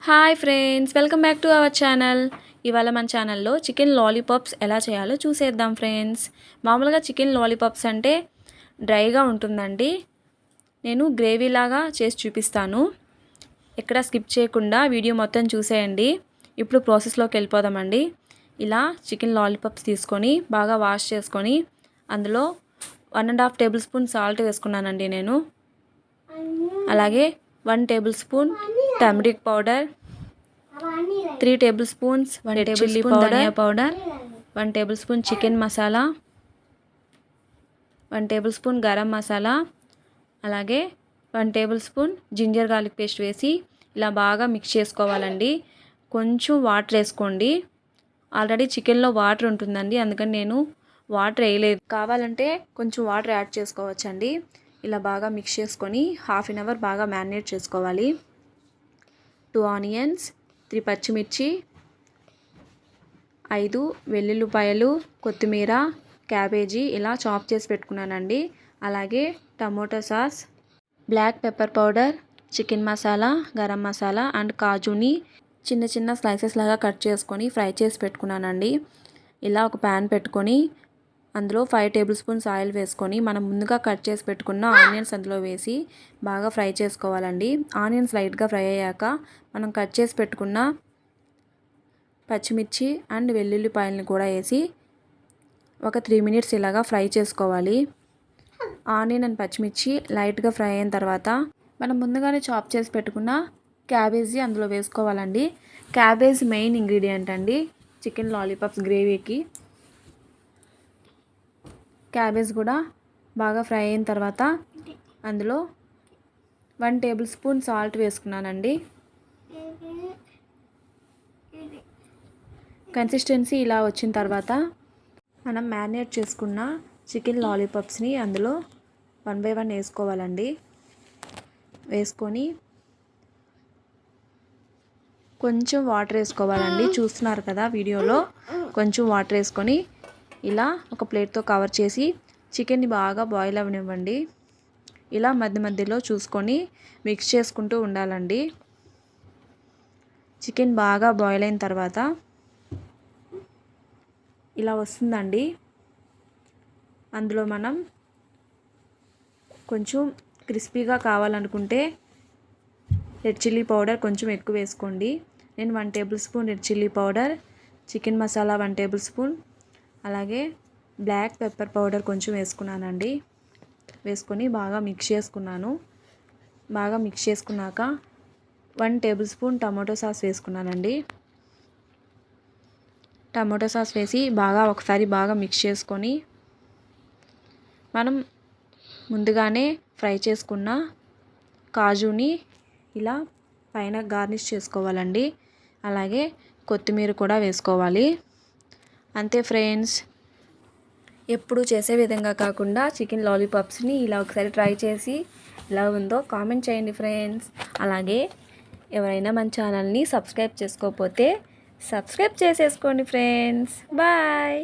Hi friends, welcome back to our channel. ఇవాళ మన ఛానల్లో చికెన్ లాలీపాప్స్ ఎలా చేయాలో చూసేద్దాం ఫ్రెండ్స్. మామూలుగా చికెన్ లాలీపాప్స్ అంటే డ్రైగా ఉంటుందండి. నేను గ్రేవీలాగా చేసి చూపిస్తాను. ఎక్కడ స్కిప్ చేయకుండా వీడియో మొత్తం చూసేయండి. ఇప్పుడు ప్రాసెస్లోకి వెళ్ళిపోదామండి. ఇలా చికెన్ లాలీపాప్స్ తీసుకొని బాగా వాష్ చేసుకొని అందులో 1.5 టేబుల్ స్పూన్ సాల్ట్ వేసుకున్నానండి నేను. అలాగే 1 table spoon turmeric powder, 3 table spoons red chilli powder, 1 table spoon chicken masala, 1 table spoon garam masala, అలాగే 1 table spoon ginger garlic paste వేసి ఇలా బాగా మిక్స్ చేసుకోవాలండి. కొంచెం వాటర్ వేసుకోండి. ఆల్రెడీ చికెన్లో వాటర్ ఉంటుందండి, అందుకని నేను వాటర్ వేయలేదు. కావాలంటే కొంచెం వాటర్ యాడ్ చేసుకోవచ్చండి. ఇలా బాగా మిక్స్ చేసుకొని హాఫ్ అన్ అవర్ బాగా మ్యారినేట్ చేసుకోవాలి. 2 ఆనియన్స్, 3 పచ్చిమిర్చి, 5 వెల్లుల్లిపాయలు, కొత్తిమీర, క్యాబేజీ ఇలా చాప్ చేసి పెట్టుకున్నానండి. అలాగే tomato sauce, black pepper powder, chicken masala, garam masala and కాజుని చిన్న చిన్న స్లైసెస్ లాగా కట్ చేసుకొని ఫ్రై చేసి పెట్టుకున్నానండి. ఇలా ఒక ప్యాన్ పెట్టుకొని అందులో 5 టేబుల్ స్పూన్స్ ఆయిల్ వేసుకొని మనం ముందుగా కట్ చేసి పెట్టుకున్న ఆనియన్స్ అందులో వేసి బాగా ఫ్రై చేసుకోవాలండి. ఆనియన్స్ లైట్గా ఫ్రై అయ్యాక మనం కట్ చేసి పెట్టుకున్న పచ్చిమిర్చి అండ్ వెల్లుల్లిపాయలను కూడా వేసి ఒక 3 మినిట్స్ ఇలాగా ఫ్రై చేసుకోవాలి. ఆనియన్ అండ్ పచ్చిమిర్చి లైట్గా ఫ్రై అయిన తర్వాత మనం ముందుగానే చాప్ చేసి పెట్టుకున్న క్యాబేజీ అందులో వేసుకోవాలండి. క్యాబేజ్ మెయిన్ ఇంగ్రీడియంట్ అండి చికెన్ లాలీపాప్స్ గ్రేవీకి. క్యాబేజ్ కూడా బాగా ఫ్రై అయిన తర్వాత అందులో 1 టేబుల్ స్పూన్ సాల్ట్ వేసుకున్నానండి. కన్సిస్టెన్సీ ఇలా వచ్చిన తర్వాత మనం మ్యారినేట్ చేసుకున్న చికెన్ లాలీపాప్స్ని అందులో 1 బై 1 వేసుకోవాలండి. వేసుకొని కొంచెం వాటర్ వేసుకోవాలండి. చూస్తున్నారు కదా వీడియోలో, కొంచెం వాటర్ వేసుకొని ఇలా ఒక ప్లేట్తో కవర్ చేసి చికెన్ని బాగా బాయిల్ అవ్వనివ్వండి. ఇలా మధ్య మధ్యలో చూసుకొని మిక్స్ చేసుకుంటూ ఉండాలండి. చికెన్ బాగా బాయిల్ అయిన తర్వాత ఇలా వస్తుందండి. అందులో మనం కొంచెం క్రిస్పీగా కావాలనుకుంటే రెడ్ చిల్లీ పౌడర్ కొంచెం ఎక్కువ వేసుకోండి. నేను 1 table spoon red chilli powder, chicken masala 1 table spoon, అలాగే బ్లాక్ పెప్పర్ పౌడర్ కొంచెం వేసుకున్నానండి. వేసుకొని బాగా మిక్స్ చేసుకున్నాను. బాగా మిక్స్ చేసుకున్నాక 1 టేబుల్ స్పూన్ టమాటో సాస్ వేసుకున్నానండి. టమాటో సాస్ వేసి బాగా ఒకసారి బాగా మిక్స్ చేసుకొని మనం ముందుగానే ఫ్రై చేసుకున్న కాజుని ఇలా పైన గార్నిష్ చేసుకోవాలండి. అలాగే కొత్తిమీర కూడా వేసుకోవాలి. అంతే ఫ్రెండ్స్. ఎప్పుడు చేసే విధంగా కాకుండా చికెన్ లాలీపాప్స్ని ఇలా ఒకసారి ట్రై చేసి ఎలా ఉందో కామెంట్ చేయండి ఫ్రెండ్స్. అలాగే ఎవరైనా మన ఛానల్ని సబ్స్క్రైబ్ చేసుకోకపోతే సబ్స్క్రైబ్ చేసేసుకోండి ఫ్రెండ్స్. బాయ్.